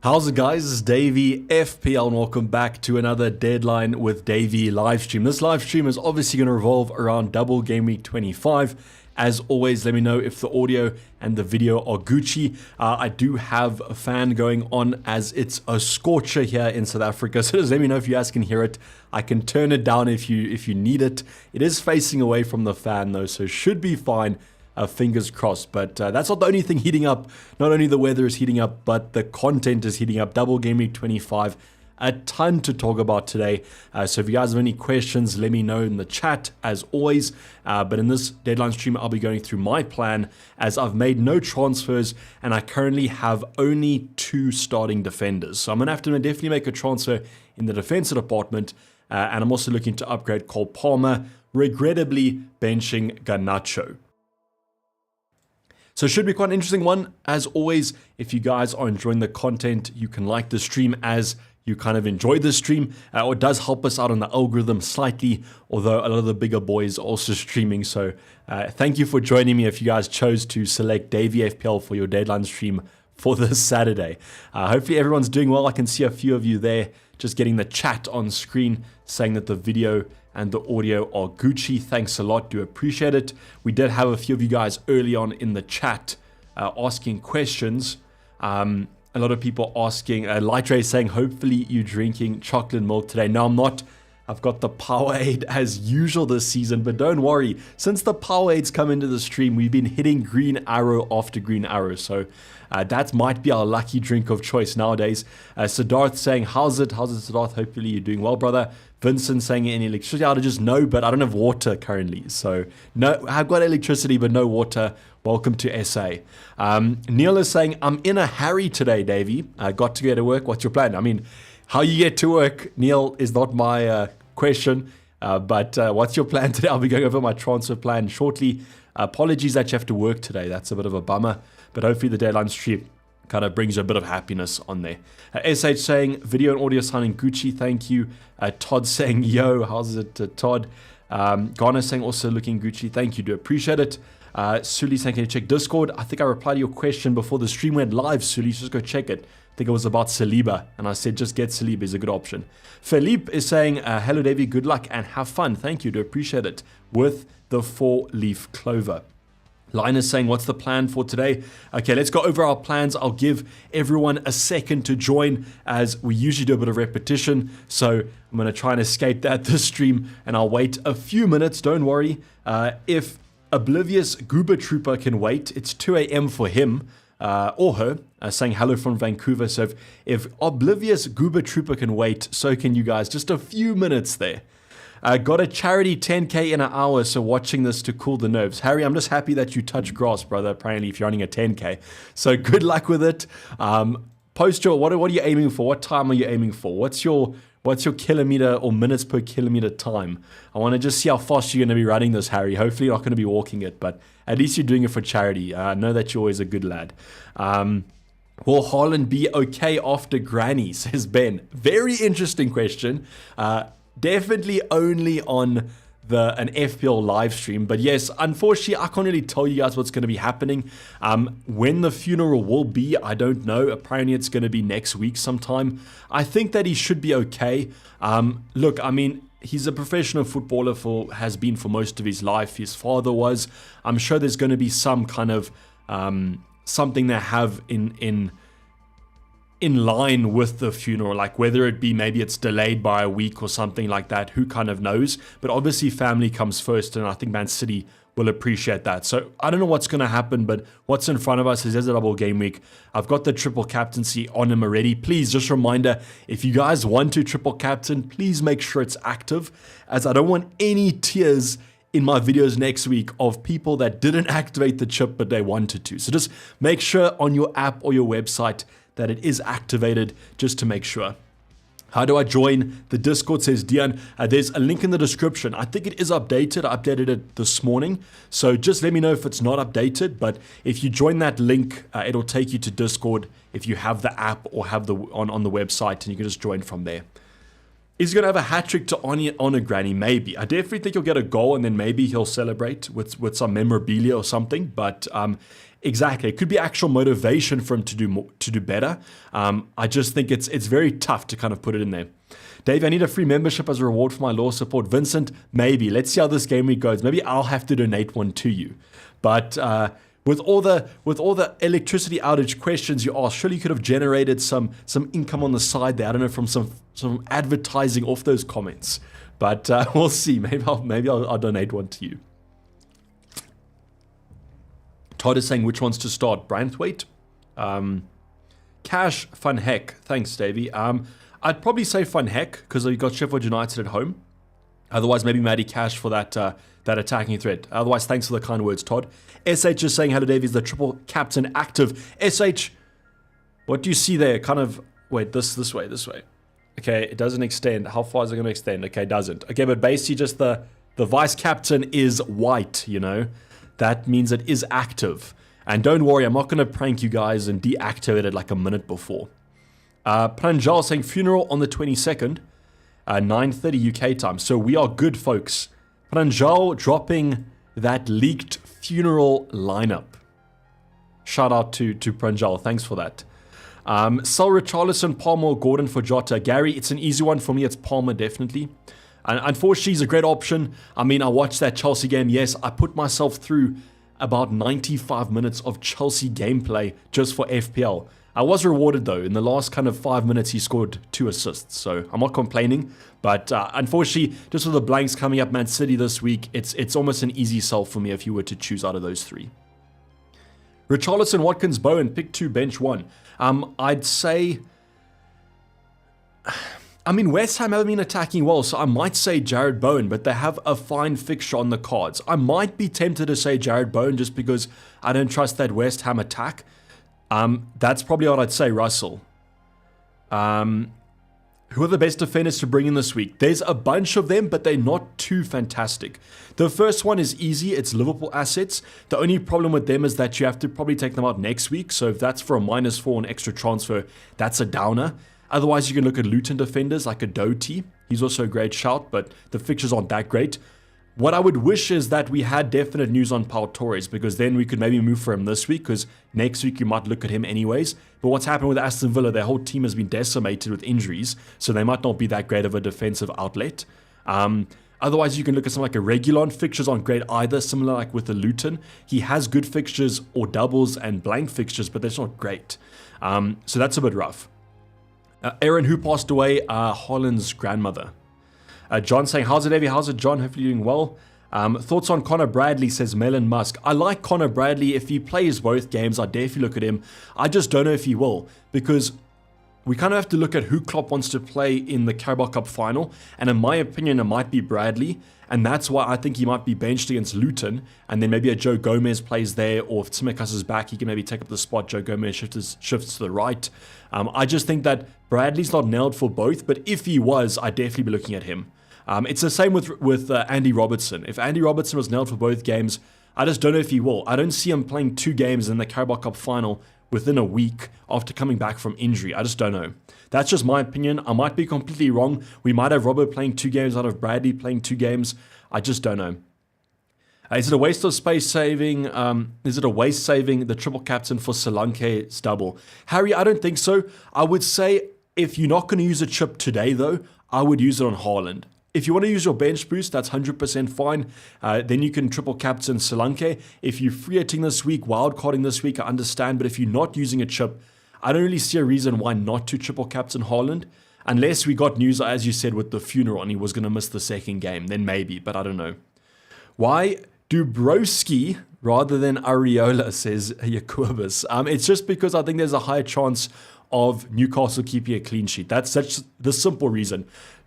How's it guys, it's Davey, FPL, and welcome back to another Deadline with Davey live stream. This live stream is obviously going to revolve around Double Game Week 25. As always, let me know if the audio and the video are Gucci. I do have a fan going on as it's a scorcher here in South Africa, so just let me know if you guys can hear it. I can turn it down if you need it. It is facing away from the fan though, so should be fine. Fingers crossed, but that's not the only thing heating up. Not only the weather is heating up, but the content is heating up. Double Game Week 25, a ton to talk about today. So if you guys have any questions, let me know in the chat as always. But in this deadline stream, I'll be going through my plan as I've made no transfers and I currently have only 2 starting defenders. So I'm going to have to definitely make a transfer in the defensive department. And I'm also looking to upgrade Cole Palmer, regrettably benching Garnacho. So it should be quite an interesting one. As always, if you guys are enjoying the content, you can like the stream as you kind of enjoy the stream. It does help us out on the algorithm slightly, although a lot of the bigger boys are also streaming. So thank you for joining me if you guys chose to select Davey FPL for your deadline stream for this Saturday. Hopefully everyone's doing well. I can see a few of you there just getting the chat on screen saying that the video and the audio are Gucci. Thanks a lot, do appreciate it. We did have a few of you guys early on in the chat asking questions. A lot of people asking, Light Ray saying, hopefully you're drinking chocolate milk today. No, I'm not. I've got the Powerade as usual this season, but don't worry. Since the Powerades come into the stream, we've been hitting green arrow after green arrow. So that might be our lucky drink of choice nowadays. Siddharth saying, how's it, Siddharth? Hopefully you're doing well, brother. Vincent saying, any electricity outages? No, but I don't have water currently. So no, I've got electricity, but no water. Welcome to SA. Neil is saying, I'm in a hurry today, Davey. I got to go to work. What's your plan? I mean, how you get to work, Neil, is not my question. But what's your plan today? I'll be going over my transfer plan shortly. Apologies that you have to work today. That's a bit of a bummer. But hopefully the deadline stream kind of brings a bit of happiness on there. SH saying, video and audio sounding Gucci, thank you. Todd saying, yo, how's it, Todd? Ghana saying, also looking Gucci, thank you, do appreciate it. Suli saying, can you check Discord? I think I replied to your question before the stream went live, Suli, so just go check it. I think it was about Saliba, and I said just get Saliba is a good option. Philippe is saying, hello Davey, good luck and have fun. Thank you, do appreciate it. With the 4-leaf clover. Linus saying, what's the plan for today? Okay, let's go over our plans. I'll give everyone a second to join as we usually do a bit of repetition. So I'm going to try and escape that this stream and I'll wait a few minutes. Don't worry. If Oblivious Goober Trooper can wait, it's 2 a.m. for him or her, saying hello from Vancouver. So if Oblivious Goober Trooper can wait, so can you guys. Just a few minutes there. Got a charity 10K in an hour, so watching this to cool the nerves. Harry, I'm just happy that you touch grass, brother, apparently, if you're running a 10K. So good luck with it. Post your, what are you aiming for? What time are you aiming for? What's your kilometer or minutes per kilometer time? I want to just see how fast you're going to be running this, Harry. Hopefully you're not going to be walking it, but at least you're doing it for charity. I know that you're always a good lad. Will Haaland be okay after Granny, says Ben. Very interesting question. Definitely only on an FPL live stream. But yes, unfortunately, I can't really tell you guys what's going to be happening. When the funeral will be, I don't know. Apparently, it's going to be next week sometime. I think that he should be okay. Look, I mean, he's a professional footballer has been for most of his life. His father was. I'm sure there's going to be some kind of something they have in line with the funeral, like whether it be maybe it's delayed by a week or something like that, who kind of knows. But obviously family comes first, and I think Man City will appreciate that. So I don't know what's going to happen, but what's in front of us is a double game week. I've got the triple captaincy on him already. Please, just a reminder, if you guys want to triple captain, please make sure it's active, as I don't want any tears in my videos next week of people that didn't activate the chip but they wanted to. So just make sure on your app or your website that it is activated, just to make sure. How do I join the Discord, says Dion. There's a link in the description. I think it is updated. I updated it this morning. So just let me know if it's not updated. But if you join that link, it'll take you to Discord if you have the app or have the on the website, and you can just join from there. Is he going to have a hat-trick to honor Granny? Maybe. I definitely think he'll get a goal and then maybe he'll celebrate with some memorabilia or something. But exactly, it could be actual motivation for him to do better. I just think it's very tough to kind of put it in there. Dave, I need a free membership as a reward for my law support. Vincent, maybe. Let's see how this game week goes. Maybe I'll have to donate one to you. But with all the electricity outage questions you asked, surely you could have generated some income on the side there. I don't know, from some advertising off those comments. But we'll see. Maybe I'll donate one to you. Todd is saying which ones to start. Branthwaite, Cash, Fun Heck. Thanks, Davey. I'd probably say Fun Heck because you've got Sheffield United at home. Otherwise, maybe Matty Cash for that attacking threat. Otherwise, thanks for the kind words, Todd. SH is saying, hello, Dave, is the triple captain active? SH, what do you see there? Kind of, wait, this way. Okay, it doesn't extend. How far is it going to extend? Okay, it doesn't. Okay, but basically just the vice captain is white, you know. That means it is active. And don't worry, I'm not going to prank you guys and deactivate it like a minute before. Pranjal saying funeral on the 22nd, 9:30 UK time. So we are good, folks. Pranjal dropping that leaked funeral lineup. Shout out to Pranjal. Thanks for that. Sell Richarlison, Palmer, Gordon for Jota. Gary, it's an easy one for me. It's Palmer, definitely. And unfortunately, he's a great option. I mean, I watched that Chelsea game. Yes, I put myself through about 95 minutes of Chelsea gameplay just for FPL. I was rewarded though. In the last kind of 5 minutes, he scored 2 assists. So I'm not complaining. But unfortunately, just with the blanks coming up, Man City this week, it's almost an easy sell for me if you were to choose out of those 3. Richarlison, Watkins, Bowen, pick 2, bench 1. I'd say, I mean, West Ham haven't been attacking well, so I might say Jared Bowen, but they have a fine fixture on the cards. I might be tempted to say Jared Bowen just because I don't trust that West Ham attack. That's probably what I'd say, Russell. Who are the best defenders to bring in this week? There's a bunch of them, but they're not too fantastic. The first one is easy. It's Liverpool assets. The only problem with them is that you have to probably take them out next week. So if that's for a -4 and extra transfer, that's a downer. Otherwise, you can look at Luton defenders like a Doty. He's also a great shout, but the fixtures aren't that great. What I would wish is that we had definite news on Pau Torres, because then we could maybe move for him this week, because next week you might look at him anyways. But what's happened with Aston Villa, their whole team has been decimated with injuries, so they might not be that great of a defensive outlet. Otherwise, you can look at something like a Reguilon. Fixtures aren't great either, similar like with the Luton. He has good fixtures or doubles and blank fixtures, but that's not great. So that's a bit rough. Aaron, who passed away, Holland's grandmother. John saying, how's it, Evie? How's it, John? Hopefully you're doing well. Thoughts on Connor Bradley, says Melon Musk. I like Connor Bradley. If he plays both games, I definitely look at him. I just don't know if he will, because we kind of have to look at who Klopp wants to play in the Carabao Cup final. And in my opinion, it might be Bradley. And that's why I think he might be benched against Luton. And then maybe a Joe Gomez plays there. Or if Tsimikas is back, he can maybe take up the spot. Joe Gomez shifts to the right. I just think that Bradley's not nailed for both. But if he was, I'd definitely be looking at him. It's the same with Andy Robertson. If Andy Robertson was nailed for both games, I just don't know if he will. I don't see him playing 2 games in the Carabao Cup final within a week after coming back from injury. I just don't know. That's just my opinion. I might be completely wrong. We might have Robert playing 2 games out of Bradley playing 2 games. I just don't know. Is it a waste of space saving? Is it a waste saving the triple captain for Solanke's double? Harry, I don't think so. I would say if you're not going to use a chip today, though, I would use it on Haaland. If you want to use your bench boost, that's 100% fine. Then you can triple captain Solanke. If you're free hitting this week, wildcarding this week, I understand. But if you're not using a chip, I don't really see a reason why not to triple captain Haaland. Unless we got news, as you said, with the funeral and he was going to miss the second game. Then maybe, but I don't know. Why Dubrovsky rather than Areola, says Jakubis. It's just because I think there's a higher chance of Newcastle keeping a clean sheet. That's the simple reason.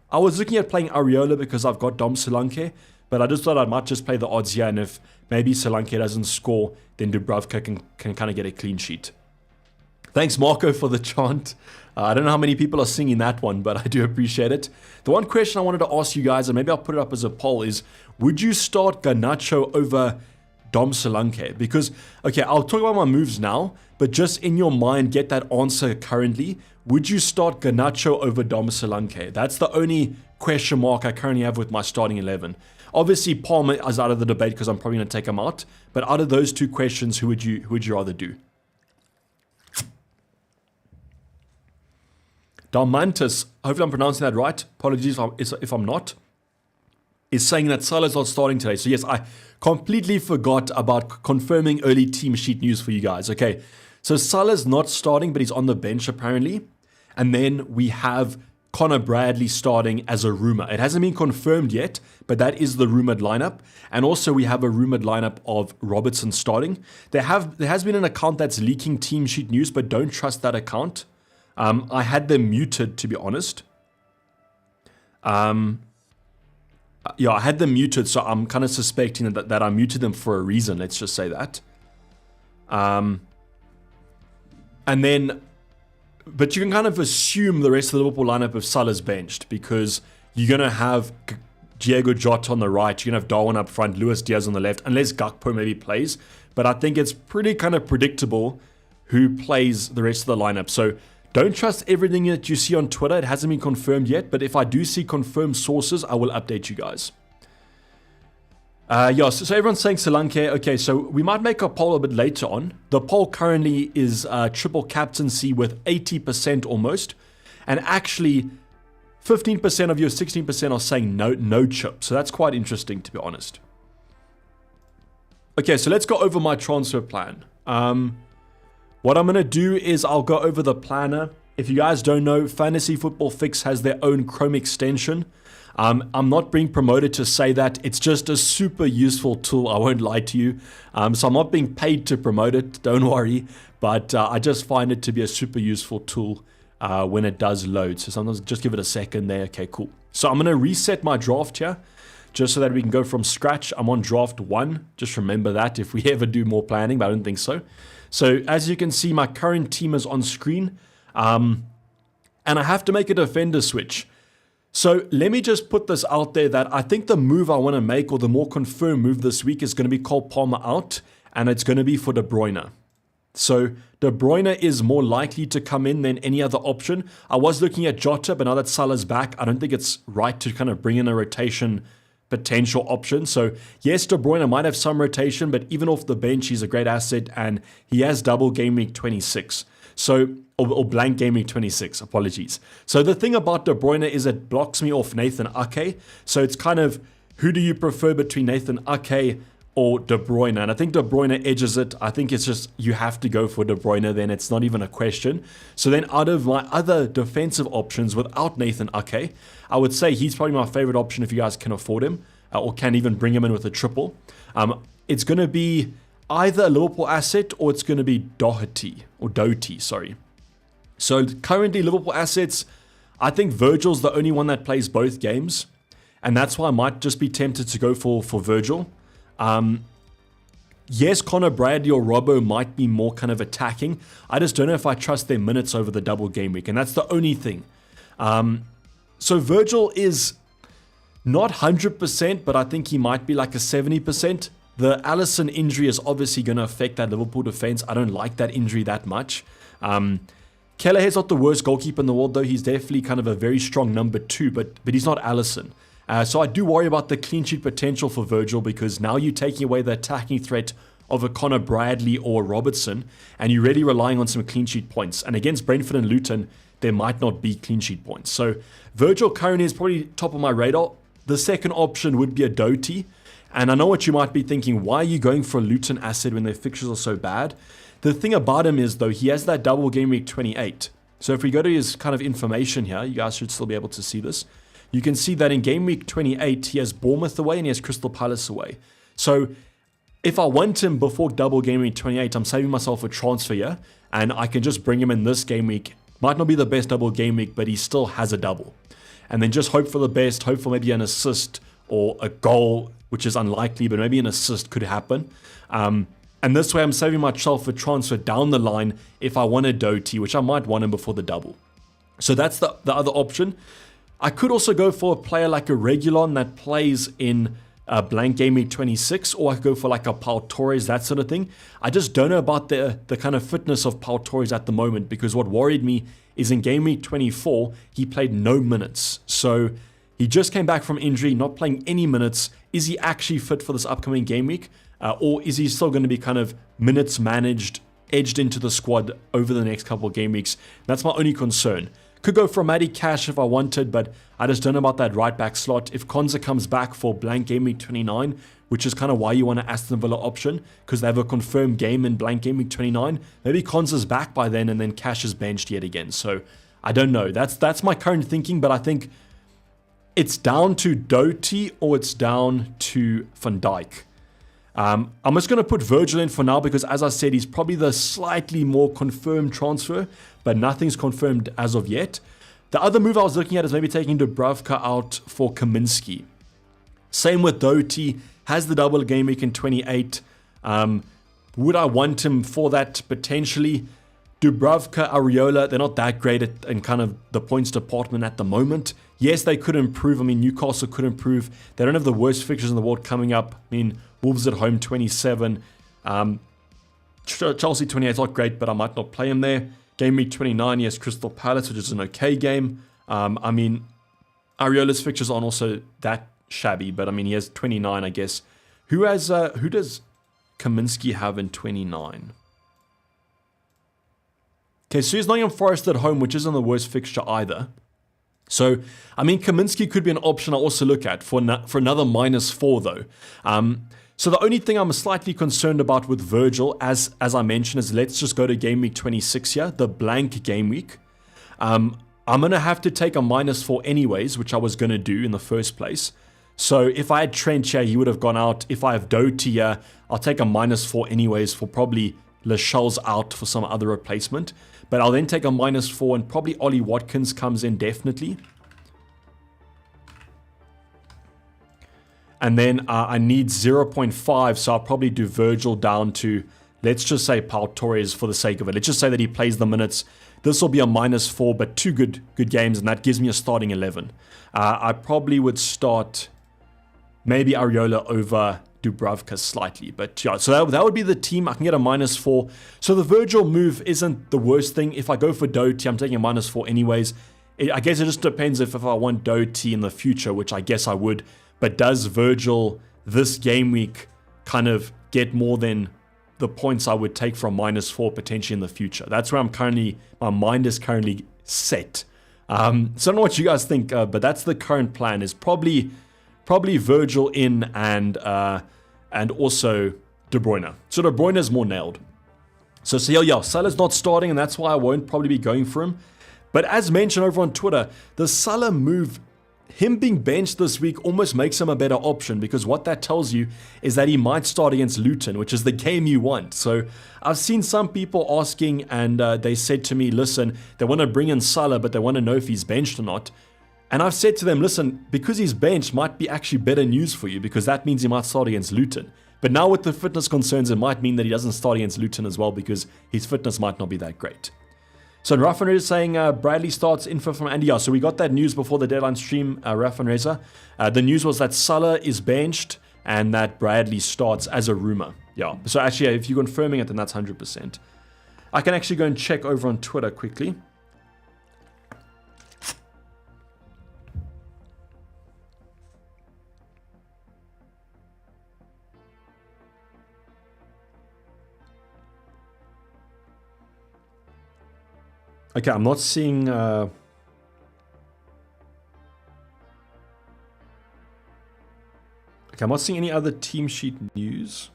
I was looking at playing Areola because I've got Dom Solanke, but I just thought I might just play the odds here, and if maybe Solanke doesn't score, then Dubravka can kind of get a clean sheet. Thanks, Marco, for the chant. I don't know how many people are singing that one, but I do appreciate it. The one question I wanted to ask you guys, and maybe I'll put it up as a poll, is would you start Garnacho over Dom Solanke? Because, okay, I'll talk about my moves now, but just in your mind, get that answer currently. Would you start Garnacho over Dom Solanke? That's the only question mark I currently have with my starting 11. Obviously, Palmer is out of the debate because I'm probably going to take him out. But out of those two questions, who would you rather do? Dalmantis, hopefully I'm pronouncing that right. Apologies if I'm not. Is saying that Salah's not starting today. So yes, I completely forgot about confirming early team sheet news for you guys. Okay, so Salah's not starting, but he's on the bench apparently. And then we have Connor Bradley starting as a rumor. It hasn't been confirmed yet, but that is the rumored lineup. And also we have a rumored lineup of Robertson starting. There has been an account that's leaking team sheet news, but don't trust that account. I had them muted, to be honest. Yeah, I had them muted, so I'm kind of suspecting that I muted them for a reason. Let's just say that. And then, but you can kind of assume the rest of the Liverpool lineup of Salah's benched because you're going to have Diego Jota on the right, you're going to have Darwin up front, Luis Diaz on the left, unless Gakpo maybe plays. But I think it's pretty kind of predictable who plays the rest of the lineup. So don't trust everything that you see on Twitter. It hasn't been confirmed yet, but if I do see confirmed sources, I will update you guys. Yeah, so everyone's saying Solanke. Okay, so we might make a poll a bit later on. The poll currently is triple captaincy with 80% almost. And actually, 15% of your 16% are saying no chip. So that's quite interesting, to be honest. Okay, so let's go over my transfer plan. What I'm going to do is I'll go over the planner. If you guys don't know, Fantasy Football Fix has their own Chrome extension. I'm not being promoted to say that. It's just a super useful tool. I won't lie to you. So I'm not being paid to promote it. Don't worry. But I just find it to be a super useful tool when it does load. So sometimes just give it a second there. Okay, cool. So I'm going to reset my draft here just so that we can go from scratch. I'm on draft 1. Just remember that if we ever do more planning, but I don't think so. So as you can see, my current team is on screen. And I have to make a defender switch. So let me just put this out there that I think the move I want to make, or the more confirmed move this week, is going to be Cole Palmer out, and it's going to be for De Bruyne. So De Bruyne is more likely to come in than any other option. I was looking at Jota, but now that Salah's back, I don't think it's right to kind of bring in a rotation potential option. So yes, De Bruyne might have some rotation, but even off the bench, he's a great asset, and he has double game week 26. So, or blank game week 26, apologies. So the thing about De Bruyne is it blocks me off Nathan Ake. So it's kind of, who do you prefer between Nathan Ake or De Bruyne? And I think De Bruyne edges it. I think it's just, you have to go for De Bruyne then. It's not even a question. So then out of my other defensive options without Nathan Ake, I would say he's probably my favorite option if you guys can afford him or can even bring him in with a triple. It's going to be either a Liverpool asset or it's going to be Doherty, sorry. So currently Liverpool assets, I think Virgil's the only one that plays both games. And that's why I might just be tempted to go for Virgil. Yes, Connor Bradley or Robbo might be more kind of attacking. I just don't know if I trust their minutes over the double game week. And that's the only thing. So Virgil is not 100%, but I think he might be like a 70%. The Alisson injury is obviously going to affect that Liverpool defense. I don't like that injury that much. Kelleher's not the worst goalkeeper in the world, though. He's definitely kind of a very strong number 2, but he's not Alisson. So I do worry about the clean sheet potential for Virgil, because now you're taking away the attacking threat of a Connor Bradley or Robertson, and you're really relying on some clean sheet points. And against Brentford and Luton, there might not be clean sheet points. So Virgil currently is probably top of my radar. The second option would be a Doherty. And I know what you might be thinking, why are you going for a Luton asset when their fixtures are so bad? The thing about him is, though, he has that double game week 28. So if we go to his kind of information here, you guys should still be able to see this. You can see that in game week 28, he has Bournemouth away and he has Crystal Palace away. So if I want him before double game week 28, I'm saving myself a transfer here, and I can just bring him in this game week. Might not be the best double game week, but he still has a double. And then just hope for the best, hope for maybe an assist or a goal, which is unlikely, but maybe an assist could happen. And this way I'm saving myself a transfer down the line if I want a Doherty, which I might want him before the double. So that's the other option. I could also go for a player like a Regulon that plays in blank game week 26, or I could go for like a Pau Torres, that sort of thing. I just don't know about the kind of fitness of Pau Torres at the moment, because what worried me is in game week 24, he played no minutes. So he just came back from injury, not playing any minutes. Is he actually fit for this upcoming game week? Or is he still going to be kind of minutes managed, edged into the squad over the next couple of game weeks? That's my only concern. Could go for Matty Cash if I wanted, but I just don't know about that right back slot. If Konza comes back for blank game week 29, which is kind of why you want an Aston Villa option, because they have a confirmed game in blank game week 29, maybe Konza's back by then and then Cash is benched yet again. So I don't know. That's my current thinking, but I think it's down to Doty or it's down to Van Dijk. I'm just going to put Virgil in for now because, as I said, he's probably the slightly more confirmed transfer, but nothing's confirmed as of yet. The other move I was looking at is maybe taking Dubravka out for Kaminsky. Same with Doty, has the double game week in 28. Would I want him for that potentially? Dubravka, Areola, they're not that great in kind of the points department at the moment. Yes, they could improve. I mean, Newcastle could improve. They don't have the worst fixtures in the world coming up. I mean, Wolves at home, 27. Chelsea, 28 is not great, but I might not play him there. Game week 29, yes, Crystal Palace, which is an okay game. I mean, Areola's fixtures aren't also that shabby, but I mean, he has 29, I guess. Who does Kaminsky have in 29? Okay, so he's Nottingham Forest at home, which isn't the worst fixture either. So, I mean, Kaminsky could be an option I also look at for another -4, though. So the only thing I'm slightly concerned about with Virgil, as I mentioned, is let's just go to game week 26 here, the blank game week. I'm going to have to take a -4 anyways, which I was going to do in the first place. So if I had Trent here, he would have gone out. If I have Doty here, I'll take a -4 anyways for probably Lascelles out for some other replacement. But I'll then take a -4 and probably Ollie Watkins comes in definitely. And then I need 0.5, so I'll probably do Virgil down to, let's just say Pau Torres for the sake of it. Let's just say that he plays the minutes. This will be a -4, but two good games, and that gives me a starting 11. I probably would start maybe Areola over Dubravka slightly. But yeah, so that would be the team. I can get a -4. So the Virgil move isn't the worst thing. If I go for Doty, I'm taking a -4 anyways. I guess it just depends if I want Doty in the future, which I guess I would. But does Virgil this game week kind of get more than the points I would take from -4 potentially in the future? That's where my mind is currently set. So I don't know what you guys think, but that's the current plan, is probably Virgil in and also De Bruyne. So De Bruyne is more nailed. So yeah, Salah's not starting, and that's why I won't probably be going for him. But as mentioned over on Twitter, the Salah move, him being benched this week almost makes him a better option, because what that tells you is that he might start against Luton, which is the game you want. So I've seen some people asking, and they said to me, listen, they want to bring in Salah, but they want to know if he's benched or not. And I've said to them, listen, because he's benched might be actually better news for you, because that means he might start against Luton. But now with the fitness concerns, it might mean that he doesn't start against Luton as well, because his fitness might not be that great. So Rafa Reza is saying Bradley starts, info from Andy. Yeah, so we got that news before the deadline stream, Rafa Reza. The news was that Salah is benched and that Bradley starts as a rumor. Yeah, so actually, if you're confirming it, then that's 100%. I can actually go and check over on Twitter quickly. Okay, I'm not seeing... Okay, I'm not seeing any other team sheet news.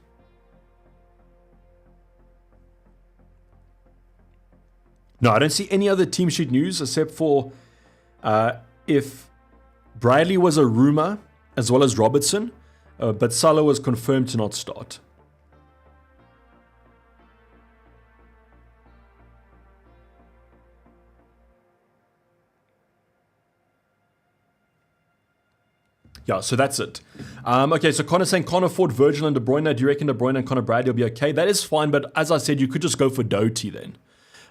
No, I don't see any other team sheet news except for if Bradley was a rumor as well as Robertson, but Salah was confirmed to not start. Yeah, so that's it. Okay, so Connor's saying Connor Ford, Virgil and De Bruyne. Do you reckon De Bruyne and Connor Bradley will be okay? That is fine, but as I said, you could just go for Doty then.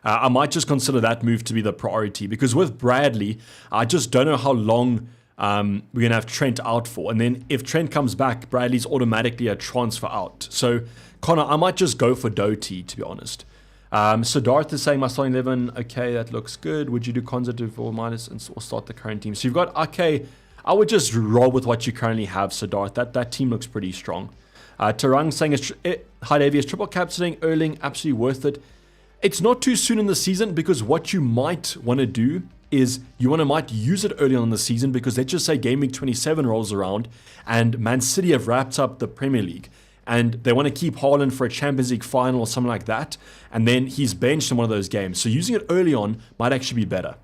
I might just consider that move to be the priority, because with Bradley, I just don't know how long we're going to have Trent out for. And then if Trent comes back, Bradley's automatically a transfer out. So, Connor, I might just go for Doty, to be honest. So Darth is saying my starting 11. Okay, that looks good. Would you do conservative or minus or start the current team? So you've got, okay, I would just roll with what you currently have, so Darth. That team looks pretty strong. Tarang saying, hi Davey, is triple captaining Erling absolutely worth it? It's not too soon in the season, because what you might want to do is might use it early on in the season, because let's just say Game Week 27 rolls around and Man City have wrapped up the Premier League and they want to keep Haaland for a Champions League final or something like that, and then he's benched in one of those games. So using it early on might actually be better.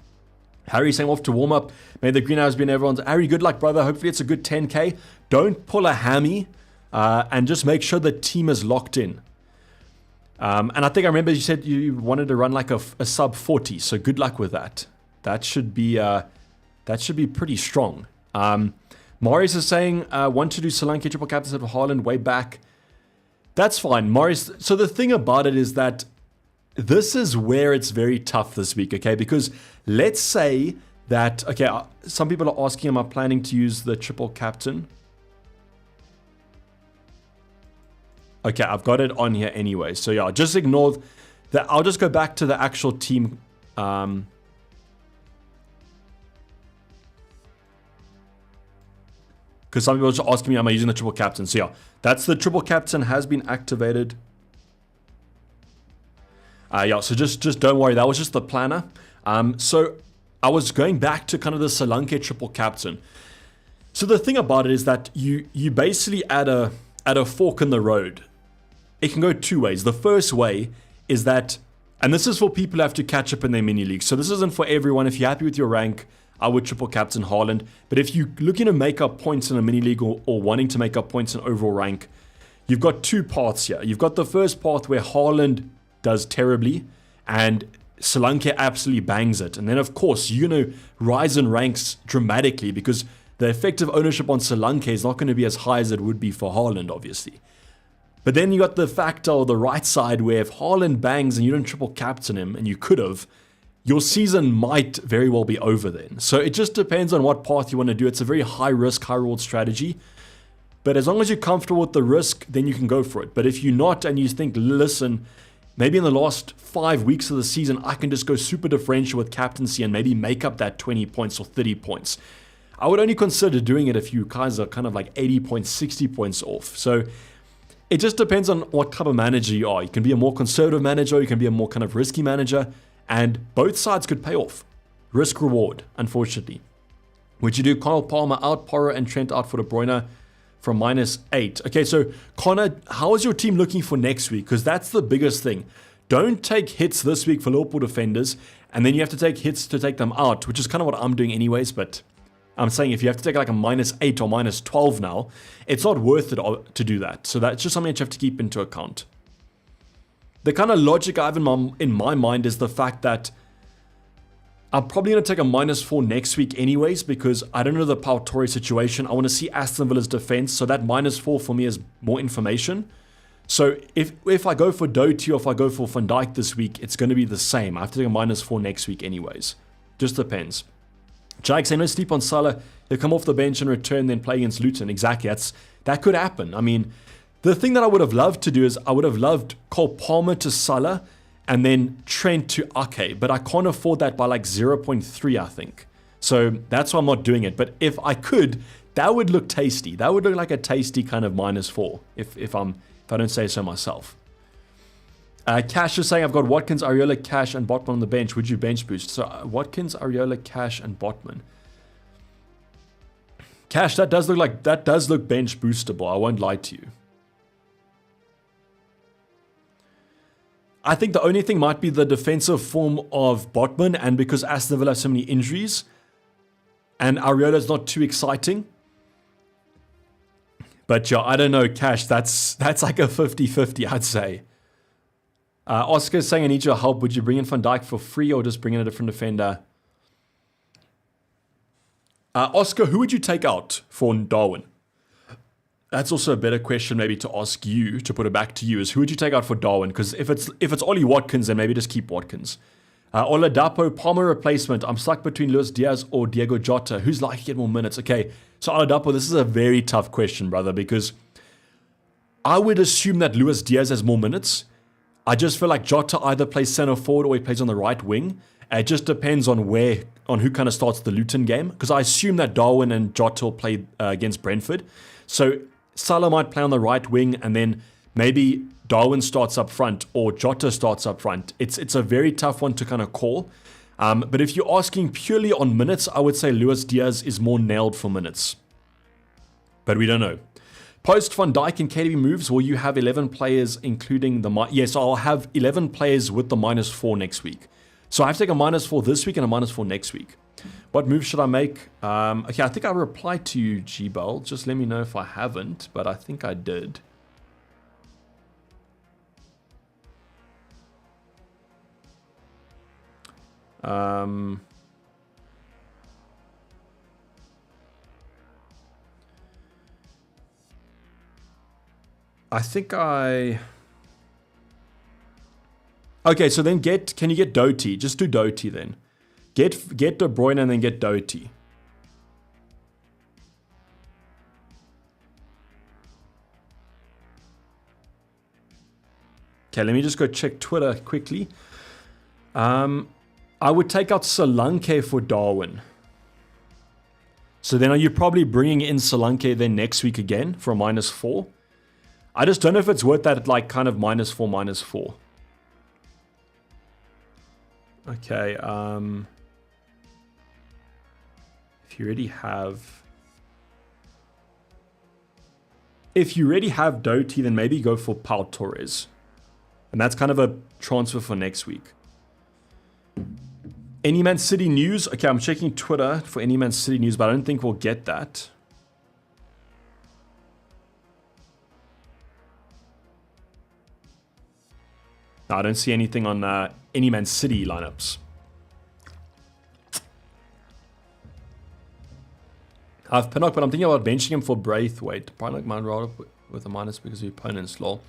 Harry saying off to warm up. May the green hours be in everyone's. Harry, good luck, brother. Hopefully it's a good 10k. Don't pull a hammy, and just make sure the team is locked in. And I think I remember you said you wanted to run like a sub 40, so good luck with that. That should be pretty strong. Maurice is saying want to do Solanke triple captaincy for Haaland way back. That's fine, Maurice. So the thing about it is that this is where it's very tough this week, okay? Because let's say that, okay, some people are asking, am I planning to use the triple captain? Okay, I've got it on here anyway. So yeah, just ignore that. I'll just go back to the actual team. Because some people are just asking me, am I using the triple captain? So yeah, that's the triple captain has been activated. Yeah, so just don't worry. That was just the planner. So I was going back to kind of the Solanke triple captain. So the thing about it is that you basically add a fork in the road. It can go two ways. The first way is that, and this is for people who have to catch up in their mini leagues. So this isn't for everyone. If you're happy with your rank, I would triple captain Haaland. But if you're looking to make up points in a mini league or wanting to make up points in overall rank, you've got two paths here. You've got the first path where Haaland does terribly and Solanke absolutely bangs it. And then, of course, you're going to rise in ranks dramatically because the effective ownership on Solanke is not going to be as high as it would be for Haaland, obviously. But then you got the factor or the right side where if Haaland bangs and you don't triple captain him, and you could have, your season might very well be over then. So it just depends on what path you want to do. It's a very high risk, high reward strategy. But as long as you're comfortable with the risk, then you can go for it. But if you're not and you think, listen, maybe in the last 5 weeks of the season, I can just go super differential with captaincy and maybe make up that 20 points or 30 points. I would only consider doing it if you guys are kind of like 80 points, 60 points off. So it just depends on what type of manager you are. You can be a more conservative manager, or you can be a more kind of risky manager, and both sides could pay off. Risk reward, unfortunately. Would you do Connor Palmer out, Porro and Trent out for De Bruyne from -8? Okay, so Connor, how is your team looking for next week? Because that's the biggest thing. Don't take hits this week for Liverpool defenders, and then you have to take hits to take them out, which is kind of what I'm doing anyways, but I'm saying if you have to take like a -8 or -12 now, it's not worth it to do that. So that's just something that you have to keep into account. The kind of logic I have in my mind is the fact that I'm probably going to take a -4 next week anyways, because I don't know the Pau Torre situation. I want to see Aston Villa's defense, so that -4 for me is more information. So if I go for Doty or if I go for Van Dijk this week, it's going to be the same. I have to take a -4 next week anyways. Just depends. Jake saying no sleep on Salah. He'll come off the bench and return, then play against Luton. Exactly. That could happen. I mean, the thing that I would have loved to do is I would have loved Cole Palmer to Salah and then Trent to Ake, but I can't afford that by like 0.3, I think. So that's why I'm not doing it. But if I could, that would look tasty. That would look like a tasty kind of -4 if I don't say so myself. Cash is saying, I've got Watkins, Areola, Cash, and Botman on the bench. Would you bench boost? So Watkins, Areola, Cash, and Botman. Cash, that does look bench boostable. I won't lie to you. I think the only thing might be the defensive form of Botman, and because Aston Villa have so many injuries, and Areola's not too exciting. But yeah, I don't know, Cash. That's like a 50-50, I'd say. Oscar is saying, I need your help. Would you bring in Van Dijk for free or just bring in a different defender? Oscar, who would you take out for Darwin? That's also a better question maybe to ask you, to put it back to you, is who would you take out for Darwin? Because if it's Ollie Watkins, then maybe just keep Watkins. Oladapo, Palmer replacement. I'm stuck between Luis Diaz or Diego Jota. Who's likely to get more minutes? Okay, so Oladapo, this is a very tough question, brother, because I would assume that Luis Diaz has more minutes. I just feel like Jota either plays center forward or he plays on the right wing. It just depends on who kind of starts the Luton game, because I assume that Darwin and Jota will play against Brentford. So Salah might play on the right wing, and then maybe Darwin starts up front or Jota starts up front. It's a very tough one to kind of call. But if you're asking purely on minutes, I would say Luis Diaz is more nailed for minutes. But we don't know. Post Van Dijk and KDB moves, will you have 11 players including the... Yes, I'll have 11 players with the -4 next week. So I have to take a -4 this week and a -4 next week. What move should I make? Okay, I think I replied to you, G-Bell. Just let me know if I haven't, but I think I did. I think I... Okay, so then can you get Doty? Just do Doty then. Get De Bruyne and then get Doty. Okay, let me just go check Twitter quickly. I would take out Solanke for Darwin. So then are you probably bringing in Solanke then next week again for a -4? I just don't know if it's worth that, like, kind of -4. Okay, if you already have Doty, then maybe go for Pau Torres. And that's kind of a transfer for next week. Any Man City news? Okay, I'm checking Twitter for any Man City news, but I don't think we'll get that. No, I don't see anything on any Man City lineups. I have Pinnock, but I'm thinking about benching him for Braithwaite. Pinnock might roll up with a minus because of opponent's lol.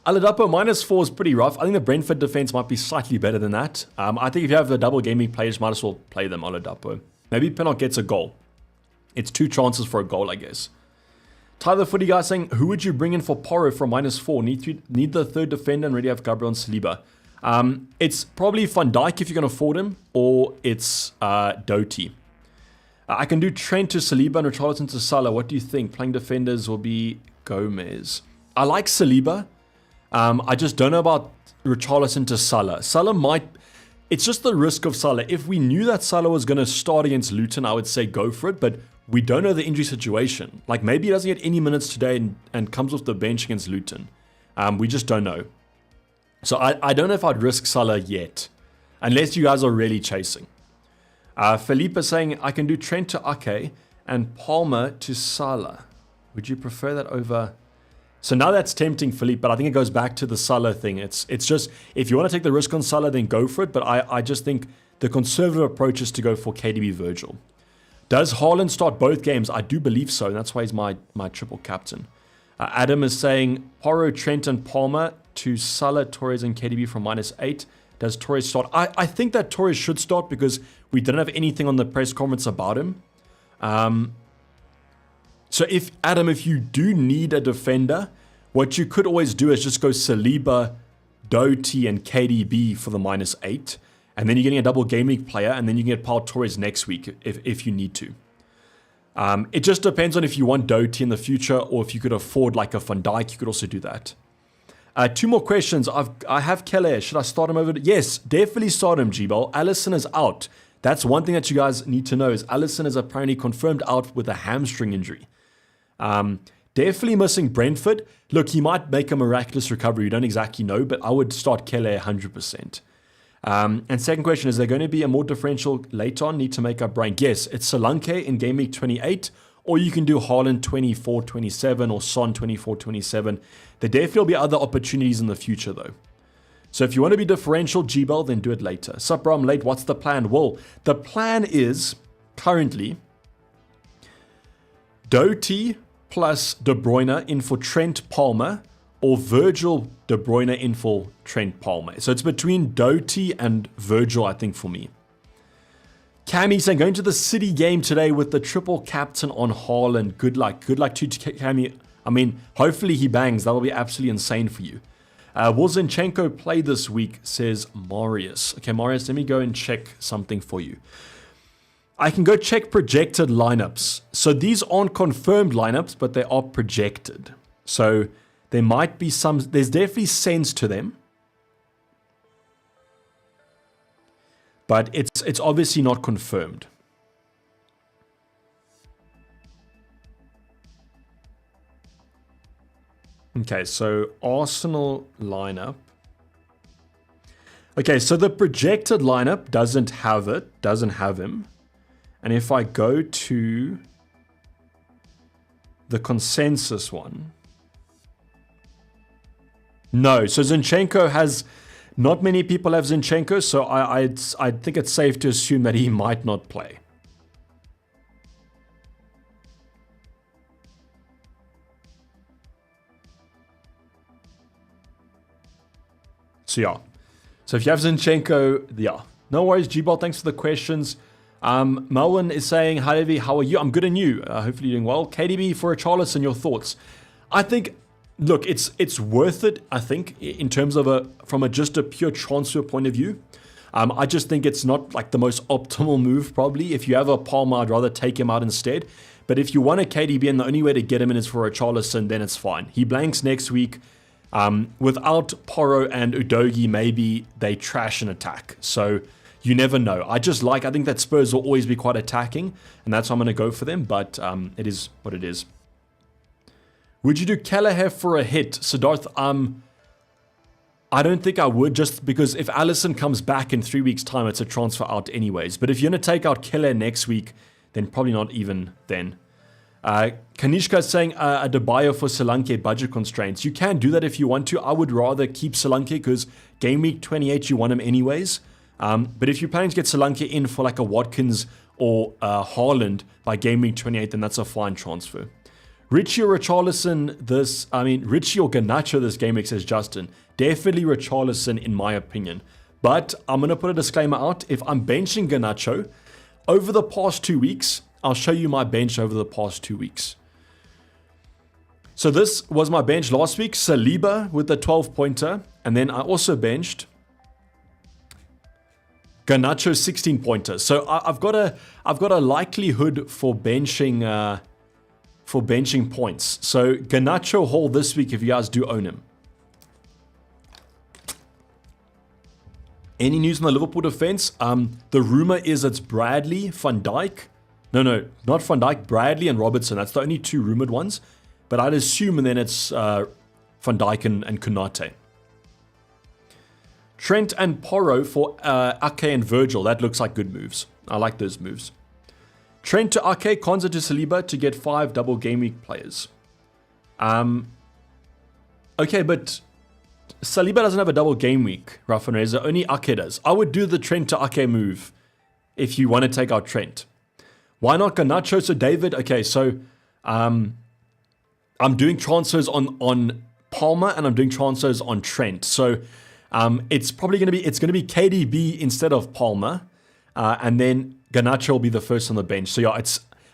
Oladapo -4 is pretty rough. I think the Brentford defense might be slightly better than that. I think if you have the double gaming players, might as well play them, Oladapo. Maybe Pinnock gets a goal. It's 2 chances for a goal, I guess. Tyler Footy guy saying, who would you bring in for Porro from -4? Need the third defender and already have Gabriel and Saliba. It's probably Van Dijk if you can afford him, or it's Doty. I can do Trent to Saliba and Richarlison to Salah. What do you think? Playing defenders will be Gomez. I like Saliba. I just don't know about Richarlison to Salah. Salah might... It's just the risk of Salah. If we knew that Salah was going to start against Luton, I would say go for it, but we don't know the injury situation. Like, maybe he doesn't get any minutes today and comes off the bench against Luton. We just don't know. So I don't know if I'd risk Salah yet, unless you guys are really chasing. Felipe is saying, I can do Trent to Ake and Palmer to Salah. Would you prefer that over... So now that's tempting, Philippe, but I think it goes back to the Salah thing. It's just, if you want to take the risk on Salah, then go for it. But I just think the conservative approach is to go for KDB Virgil. Does Haaland start both games? I do believe so, and that's why he's my triple captain. Adam is saying, Porro, Trent, and Palmer to Salah, Torres, and KDB from -8. Does Torres start? I think that Torres should start because we didn't have anything on the press conference about him. So if you do need a defender, what you could always do is just go Saliba, Doty, and KDB for the -8. And then you're getting a double game week player, and then you can get Pau Torres next week if you need to. It just depends on if you want Doty in the future, or if you could afford like a Van Dijk, you could also do that. 2 more questions. I have Keller. Should I start him over? Yes, definitely start him, G-Ball. Alisson is out. That's one thing that you guys need to know is Alisson is apparently confirmed out with a hamstring injury. Definitely missing Brentford. Look, he might make a miraculous recovery. You don't exactly know, but I would start Keller 100%. And second question, is there going to be a more differential later on? Need to make up Brian? Yes, it's Solanke in game week 28, or you can do Haaland 24-27 or Son 24-27. There definitely will be other opportunities in the future though. So if you want to be differential G-Bell, then do it later. Sup bro, I'm late. What's the plan? Well, the plan is currently Doty plus De Bruyne in for Trent Palmer, or Virgil, De Bruyne in for Trent Palmer. So it's between Doty and Virgil, I think, for me. Cammy saying, going to the City game today with the triple captain on Haaland. Good luck. Good luck to Cammy. I mean, hopefully he bangs. That will be absolutely insane for you. Will Zinchenko play this week, says Marius. Okay, Marius, let me go and check something for you. I can go check projected lineups. So these aren't confirmed lineups, but they are projected. So there might be some, there's definitely sense to them. But it's obviously not confirmed. Okay, so Arsenal lineup. Okay, so the projected lineup doesn't have it, doesn't have him. And if I go to the consensus one, no. So Zinchenko has, not many people have Zinchenko, so I think it's safe to assume that he might not play. So yeah. So if you have Zinchenko, yeah. No worries, G-Ball, thanks for the questions. Melwin is saying, hi Devi, how are you? I'm good and you. Hopefully you're doing well. KDB for Richarlison, your thoughts? I think, look, it's worth it, I think, in terms of from just a pure transfer point of view. I just think it's not like the most optimal move, probably. If you have a Palmer, I'd rather take him out instead. But if you want a KDB and the only way to get him in is for Richarlison, then it's fine. He blanks next week. Without Porro and Udogie, maybe they trash an attack. So you never know. I think that Spurs will always be quite attacking, and that's why I'm going to go for them, but it is what it is. Would you do Kelleher for a hit? Siddharth, I don't think I would, just because if Allison comes back in 3 weeks' time, it's a transfer out anyways. But if you're going to take out Kelleher next week, then probably not even then. Kanishka is saying a Debayo for Solanke budget constraints. You can do that if you want to. I would rather keep Solanke because game week 28 you want him anyways. But if you're planning to get Solanke in for like a Watkins or Haaland by game week 28, then that's a fine transfer. Richie or Richarlison Richie or Garnacho this game week, says Justin. Definitely Richarlison in my opinion. But I'm going to put a disclaimer out. If I'm benching Garnacho over the past 2 weeks, I'll show you my bench over the past 2 weeks. So this was my bench last week. Saliba with the 12-pointer. And then I also benched Garnacho 16-pointer. So I've got a likelihood for benching points. So Garnacho haul this week if you guys do own him. Any news on the Liverpool defense? The rumor is it's Bradley, Van Dijk. No, not Van Dijk, Bradley and Robertson. That's the only two rumored ones. But I'd assume, and then it's Van Dijk and Konate. Trent and Porro for Ake and Virgil. That looks like good moves. I like those moves. Trent to Ake, Konza to Saliba to get 5 double game week players. Okay, but Saliba doesn't have a double game week, Rafa Reza. Only Ake does. I would do the Trent to Ake move if you want to take out Trent. Why not Garnacho? So David, okay, so I'm doing transfers on Palmer and I'm doing transfers on Trent. So it's probably going to be KDB instead of Palmer, and then Garnacho will be the first on the bench. So yeah,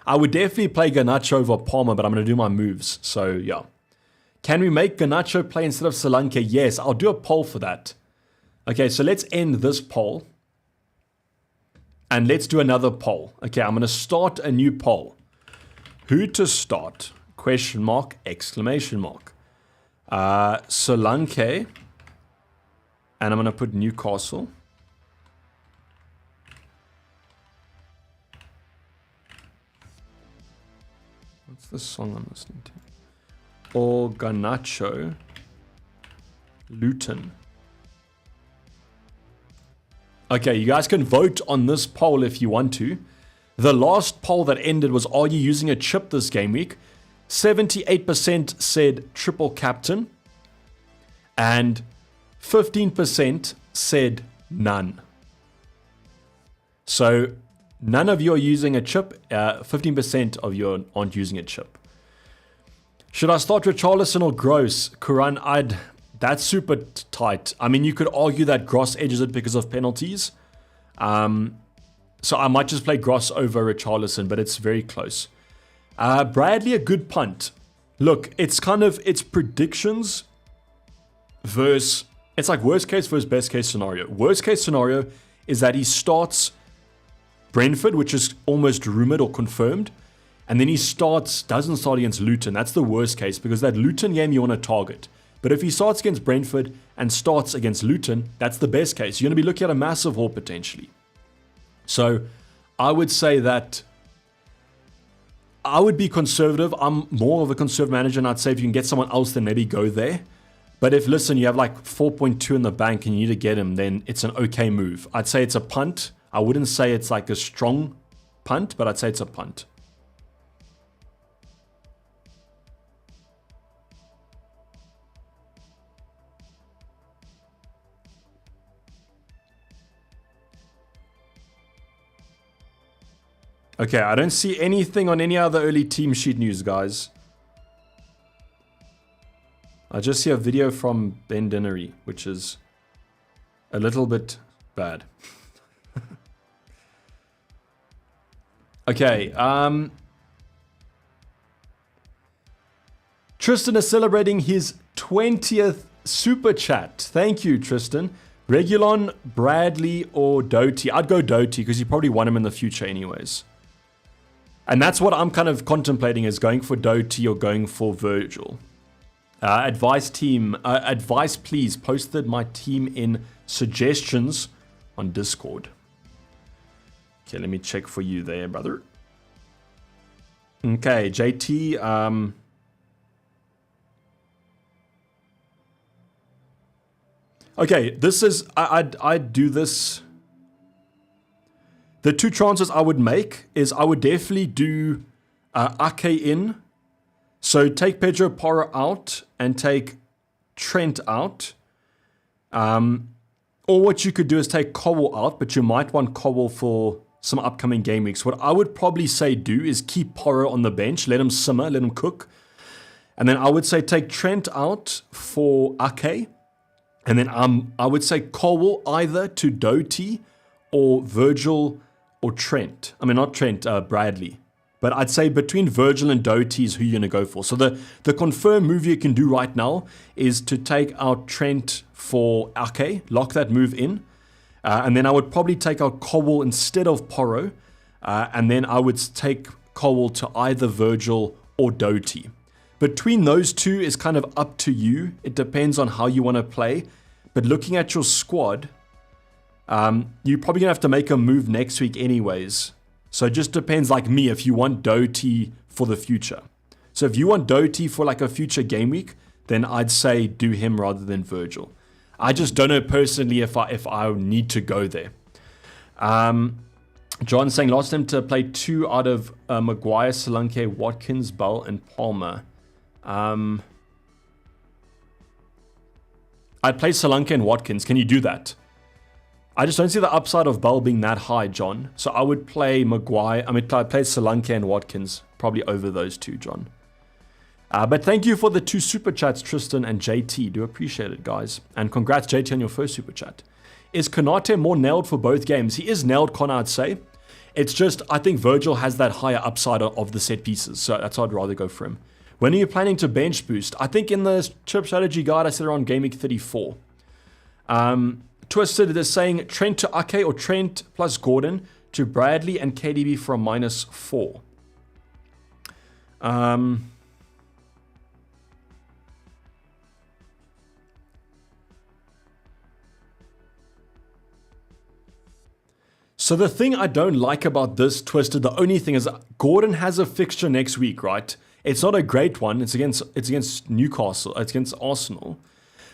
I would definitely play Garnacho over Palmer, but I'm going to do my moves. So yeah, can we make Garnacho play instead of Solanke? Yes, I'll do a poll for that. Okay, so let's end this poll. And let's do another poll. Okay, I'm going to start a new poll. Who to start? Question mark, exclamation mark. Solanke. And I'm going to put Newcastle. What's the song I'm listening to? Or Garnacho. Luton. Okay, you guys can vote on this poll if you want to. The last poll that ended was, are you using a chip this game week? 78% said triple captain. And 15% said none. So none of you are using a chip. 15% of you aren't using a chip. Should I start Richarlison or Gross? Kuran, that's super tight. I mean, you could argue that Gross edges it because of penalties. So I might just play Gross over Richarlison, but it's very close. Bradley, a good punt. Look, it's predictions versus, it's like worst case versus best case scenario. Worst case scenario is that he starts Brentford, which is almost rumored or confirmed. And then he doesn't start against Luton. That's the worst case because that Luton game you want to target. But if he starts against Brentford and starts against Luton, that's the best case. You're going to be looking at a massive haul potentially. So I would say that I would be conservative. I'm more of a conservative manager, and I'd say if you can get someone else, then maybe go there. But if, listen, you have like 4.2 in the bank and you need to get him, then it's an okay move. I'd say it's a punt. I wouldn't say it's like a strong punt, but I'd say it's a punt. Okay, I don't see anything on any other early team sheet news, guys. I just see a video from Ben Dinnery, which is a little bit bad. Okay, Tristan is celebrating his 20th super chat. Thank you, Tristan. Regulon, Bradley, or Doty? I'd go Doty because you probably want him in the future anyways. And that's what I'm kind of contemplating, is going for Doty or going for Virgil. Advice team, advice please. Posted my team in suggestions on Discord. Okay, let me check for you there, brother. Okay, JT. Okay, this is, I'd do this. The two transfers I would make is I would definitely do Ake in. So take Pedro Porro out and take Trent out. Or what you could do is take Cowell out, but you might want Cowell for some upcoming game weeks. What I would probably say do is keep Porro on the bench, let him simmer, let him cook. And then I would say take Trent out for Ake. And then I would say Cowell either to Doty or Virgil or Trent. I mean, not Trent, Bradley. But I'd say between Virgil and Doty is who you're going to go for. So the confirmed move you can do right now is to take out Trent for Ake, lock that move in. And then I would probably take out Cowell instead of Porro. And then I would take Cowell to either Virgil or Doty. Between those two is kind of up to you. It depends on how you want to play. But looking at your squad, you're probably going to have to make a move next week anyways. So it just depends, like me, if you want Doty for the future. So if you want Doty for like a future game week, then I'd say do him rather than Virgil. I just don't know personally if I need to go there. John saying last time to play 2 out of Maguire, Solanke, Watkins, Bell, and Palmer. I'd play Solanke and Watkins. Can you do that? I just don't see the upside of Bell being that high, John. So I would play Maguire. I'd play Solanke and Watkins probably over those two, John. But thank you for the 2 super chats, Tristan and JT. Do appreciate it, guys. And congrats, JT, on your first super chat. Is Konate more nailed for both games? He is nailed, Connor, I'd say. It's just, I think Virgil has that higher upside of the set pieces. So that's why I'd rather go for him. When are you planning to bench boost? I think in the chip strategy guide, I said around game week 34. Twisted is saying Trent to Ake or Trent plus Gordon to Bradley and KDB for a -4. So the thing I don't like about this, Twisted, the only thing is Gordon has a fixture next week, right? It's not a great one. It's against Newcastle. It's against Arsenal.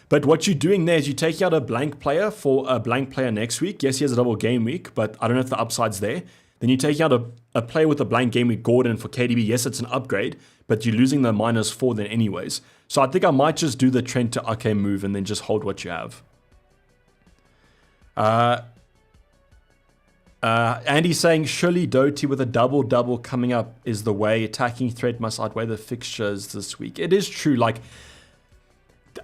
But what you're doing there is you're taking out a blank player for a blank player next week. Yes, he has a double game week, but I don't know if the upside's there. Then you're taking out a player with a blank game week, Gordon, for KDB. Yes, it's an upgrade, but you're losing the -4 then anyways. So I think I might just do the Trent to Ake move and then just hold what you have. Andy's saying, surely Doty with a double-double coming up is the way. Attacking threat must outweigh the fixtures this week. It is true. Like,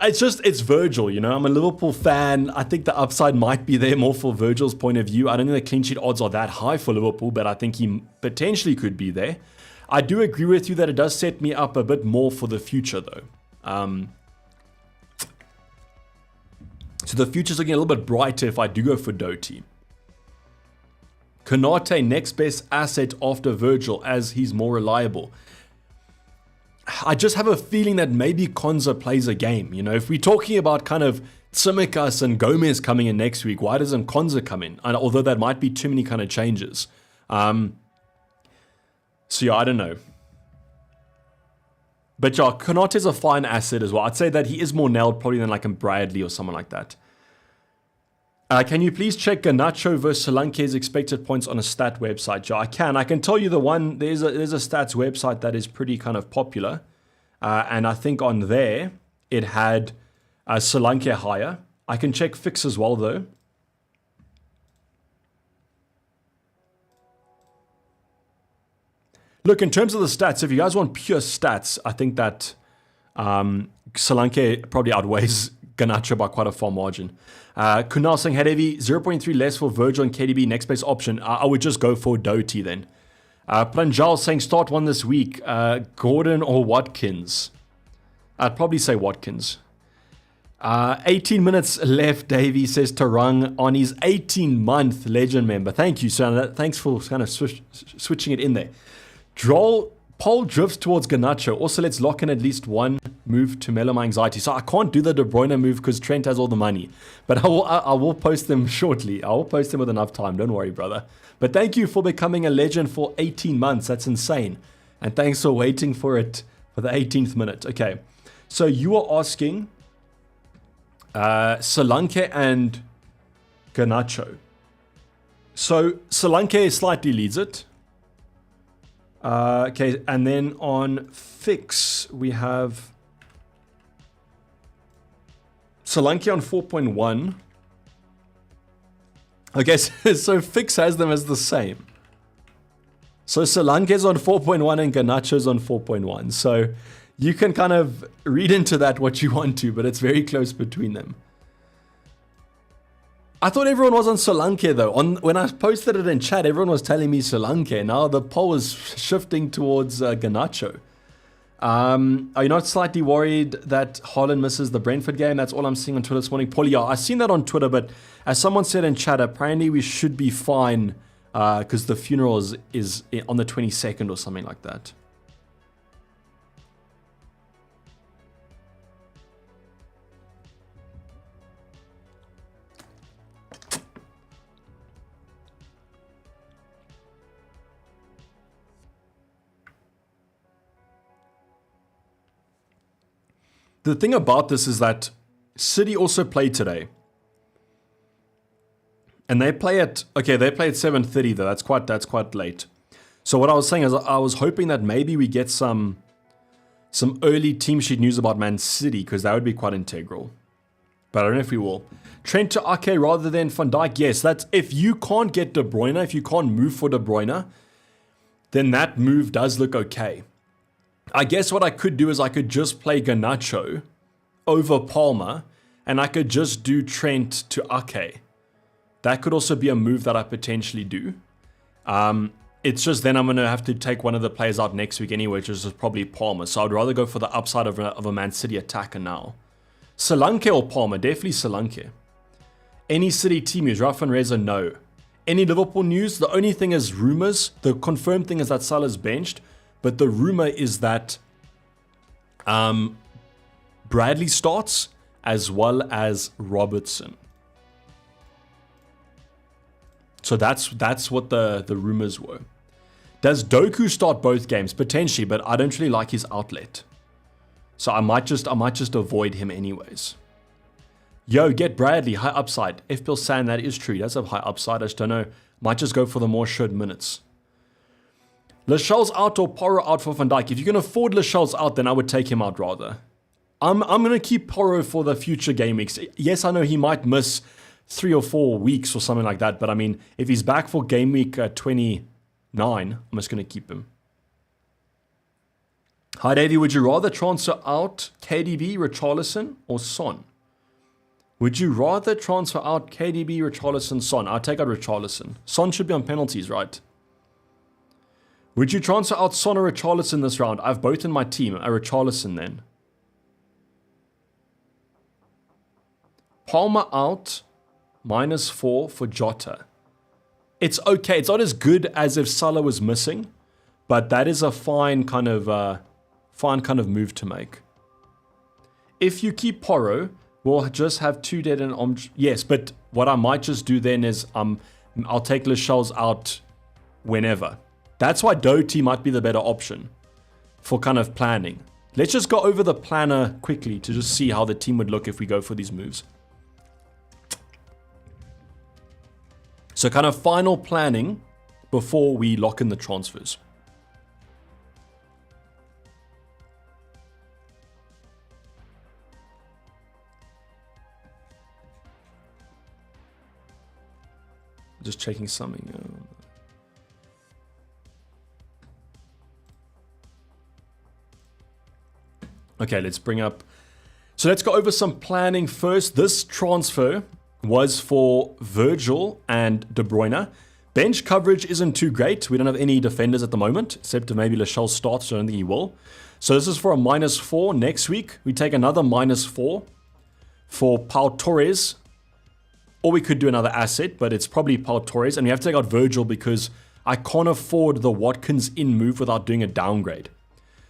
it's Virgil, you know. I'm a Liverpool fan. I think the upside might be there more for Virgil's point of view. I don't think the clean sheet odds are that high for Liverpool, but I think he potentially could be there. I do agree with you that it does set me up a bit more for the future, though. So the future's looking a little bit brighter if I do go for Doty. Konate, next best asset after Virgil, as he's more reliable. I just have a feeling that maybe Konza plays a game. You know, if we're talking about kind of Tsimikas and Gomez coming in next week, why doesn't Konza come in? And although that might be too many kind of changes. So yeah, I don't know. But yeah, Konate's a fine asset as well. I'd say that he is more nailed probably than like a Bradley or someone like that. Can you please check Garnacho versus Solanke's expected points on a stat website? Yeah, I can. I can tell you the one, there's a stats website that is pretty kind of popular. And I think on there, it had Solanke higher. I can check Fix as well, though. Look, in terms of the stats, if you guys want pure stats, I think that Solanke probably outweighs Garnacho by quite a far margin. Kunal saying, head heavy, 0.3 less for Virgil and KDB, next best option. I would just go for Doty then. Pranjal saying, start one this week. Gordon or Watkins? I'd probably say Watkins. 18 minutes left, Davey says Tarang on his 18-month Legend member. Thank you, sir. Thanks for kind of switching it in there. Paul drifts towards Garnacho. Also, let's lock in at least one move to mellow my anxiety. So I can't do the De Bruyne move because Trent has all the money. But I will post them shortly. I will post them with enough time. Don't worry, brother. But thank you for becoming a legend for 18 months. That's insane. And thanks for waiting for it for the 18th minute. Okay. So you are asking Solanke and Garnacho. So Solanke slightly leads it. Okay, and then on Fix, we have Solanke on 4.1. Okay, so Fix has them as the same. So Solanke's on 4.1 and Garnacho's on 4.1. So you can kind of read into that what you want to, but it's very close between them. I thought everyone was on Solanke though. When I posted it in chat, everyone was telling me Solanke. Now the poll is shifting towards Garnacho. Are you not slightly worried that Haaland misses the Brentford game? That's all I'm seeing on Twitter this morning. Paulie, yeah, I've seen that on Twitter, but as someone said in chat, apparently we should be fine because the funeral is on the 22nd or something like that. The thing about this is that City also played today. And they play at, okay, they play at 7:30 though. That's quite late. So what I was saying is I was hoping that maybe we get some early team sheet news about Man City because that would be quite integral. But I don't know if we will. Trent to Ake rather than Van Dijk. Yes, that's if you can't get De Bruyne, if you can't move for De Bruyne, then that move does look okay. I guess what I could do is I could just play Garnacho over Palmer and I could just do Trent to Ake. That could also be a move that I potentially do. It's just then I'm going to have to take one of the players out next week anyway, which is probably Palmer. So I'd rather go for the upside of a Man City attacker now. Solanke or Palmer? Definitely Solanke. Any City team news? Rafa and Reza? No. Any Liverpool news? The only thing is rumours. The confirmed thing is that Salah's benched. But the rumor is that Bradley starts as well as Robertson. So that's what the rumors were. Does Doku start both games? Potentially, but I don't really like his outlet. So I might just avoid him anyways. Yo, get Bradley, high upside. FPL saying that is true. He does have high upside. I just don't know. Might just go for the more short minutes. Lascelles out or Porro out for Van Dijk? If you can afford Lascelles out, then I would take him out rather. I'm going to keep Porro for the future game weeks. Yes, I know he might miss 3 or 4 weeks or something like that. But I mean, if he's back for game week 29, I'm just going to keep him. Hi, Davey. Would you rather transfer out KDB, Richarlison, or Son? Would you rather transfer out KDB, Richarlison, Son? I'll take out Richarlison. Son should be on penalties, right? Would you transfer out Son or Richarlison this round? I have both in my team. A Richarlison then. Palmer out, -4 for Jota. It's okay. It's not as good as if Salah was missing, but that is a fine kind of move to make. If you keep Porro, we'll just have 2 dead and yes, but what I might just do then is I'll take Lascelles out whenever. That's why Doty might be the better option for kind of planning. Let's just go over the planner quickly to just see how the team would look if we go for these moves. So kind of final planning before we lock in the transfers. Just checking something. Okay, let's bring up. So let's go over some planning first. This transfer was for Virgil and De Bruyne. Bench coverage isn't too great. We don't have any defenders at the moment, except if maybe Lascelles starts, so I don't think he will. So this is for a -4. Next week, we take another -4 for Pau Torres. Or we could do another asset, but it's probably Pau Torres. And we have to take out Virgil because I can't afford the Watkins in move without doing a downgrade.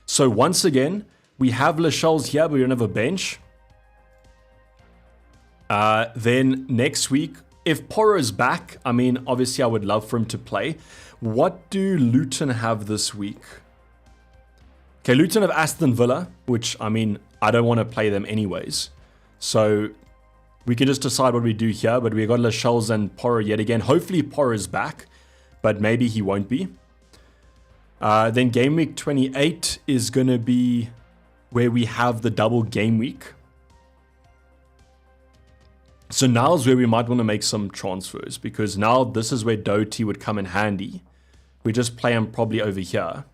So once again, we have Lascelles here, but we don't have a bench. Then next week, if Porro is back, I mean, obviously I would love for him to play. What do Luton have this week? Okay, Luton have Aston Villa, which, I mean, I don't want to play them anyways. So we can just decide what we do here, but we got Lascelles and Porro yet again. Hopefully Porro is back, but maybe he won't be. Then game week 28 is going to be where we have the double game week. So now is where we might want to make some transfers, because now this is where Doty would come in handy. We just play him probably over here.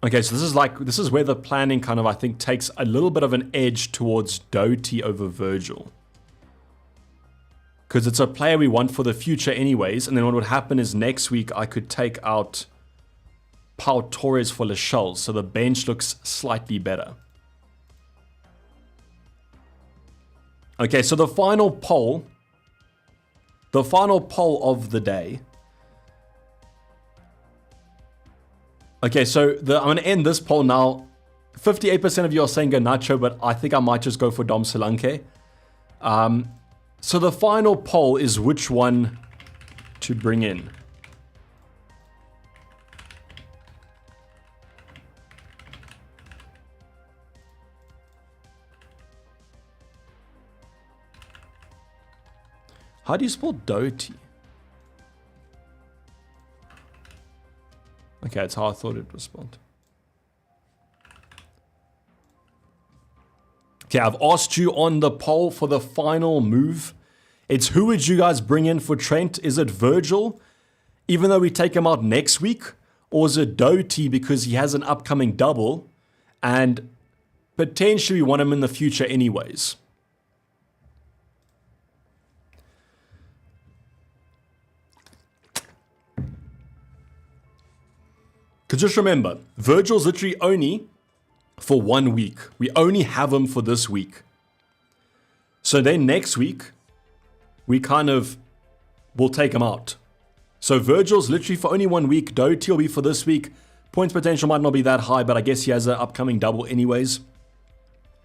Okay, so this is where the planning kind of, I think, takes a little bit of an edge towards Doty over Virgil. Because it's a player we want for the future anyways, and then what would happen is next week I could take out Pau Torres for Lascelles, so the bench looks slightly better. Okay, so the final poll of the day. Okay, so I'm going to end this poll now. 58% of you are saying Garnacho, but I think I might just go for Dom Solanke. So the final poll is which one to bring in. How do you spell Doty? Okay, it's how I thought it was spelled. Okay, I've asked you on the poll for the final move. It's who would you guys bring in for Trent? Is it Virgil, even though we take him out next week? Or is it Doty because he has an upcoming double and potentially we want him in the future anyways? Because just remember, Virgil's literally only for 1 week. We only have him for this week. So then next week, we kind of will take him out. So Virgil's literally for only 1 week. Doty will be for this week. Points potential might not be that high, but I guess he has an upcoming double anyways.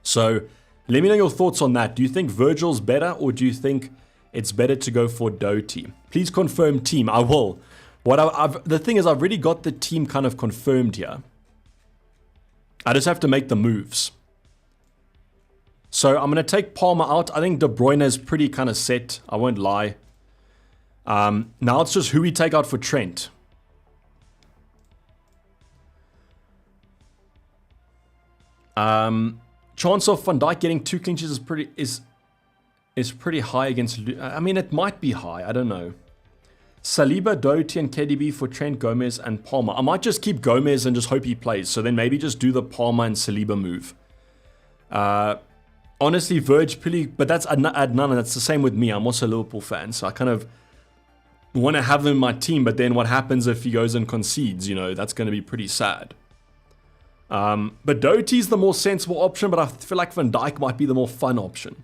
So let me know your thoughts on that. Do you think Virgil's better, or do you think it's better to go for Doty? Please confirm team. I will. The thing is, I've already got the team kind of confirmed here. I just have to make the moves. So I'm going to take Palmer out. I think De Bruyne is pretty kind of set. I won't lie. Now it's just who we take out for Trent. Trying chance of Van Dijk getting 2 clean sheets is pretty high against... I mean, it might be high. I don't know. Saliba, Doherty, and KDB for Trent, Gomez, and Palmer. I might just keep Gomez and just hope he plays. So then maybe just do the Palmer and Saliba move. Honestly, Verge, pretty... But that's Adnan, and that's the same with me. I'm also a Liverpool fan. So I kind of want to have them in my team. But then what happens if he goes and concedes? You know, that's going to be pretty sad. But Doherty's the more sensible option. But I feel like Van Dijk might be the more fun option.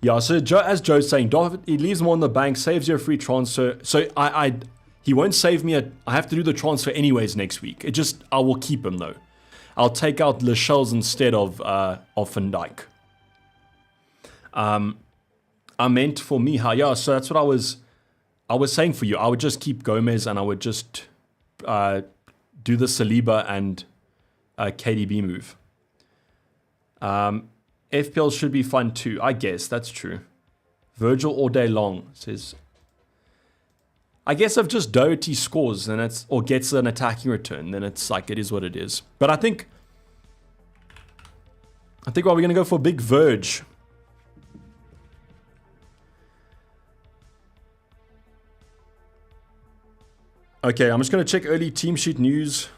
Yeah, so as Joe's saying, he leaves more in the bank, saves you a free transfer. So he won't save me. I have to do the transfer anyways next week. I will keep him though. I'll take out Lascelles instead of Van Dijk. I meant for Miha. Yeah, so that's what I was saying for you. I would just keep Gomez and I would just do the Saliba and KDB move. FPL should be fun too. I guess that's true. Virgil all day long says. I guess if just Doherty scores and or gets an attacking return, then it's like it is what it is. But I think we're gonna go for big Verge. Okay, I'm just gonna check early team sheet news.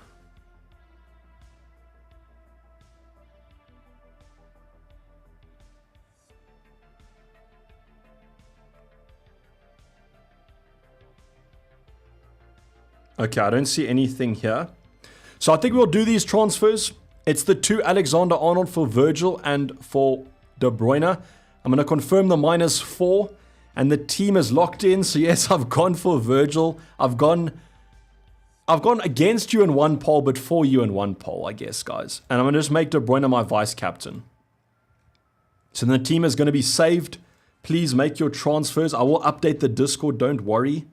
Okay, I don't see anything here. So I think we'll do these transfers. It's the 2 Alexander-Arnold for Virgil and for De Bruyne. I'm going to confirm the -4. And the team is locked in. So yes, I've gone for Virgil. I've gone against you in one poll, but for you in one poll, I guess, guys. And I'm going to just make De Bruyne my vice captain. So the team is going to be saved. Please make your transfers. I will update the Discord, don't worry.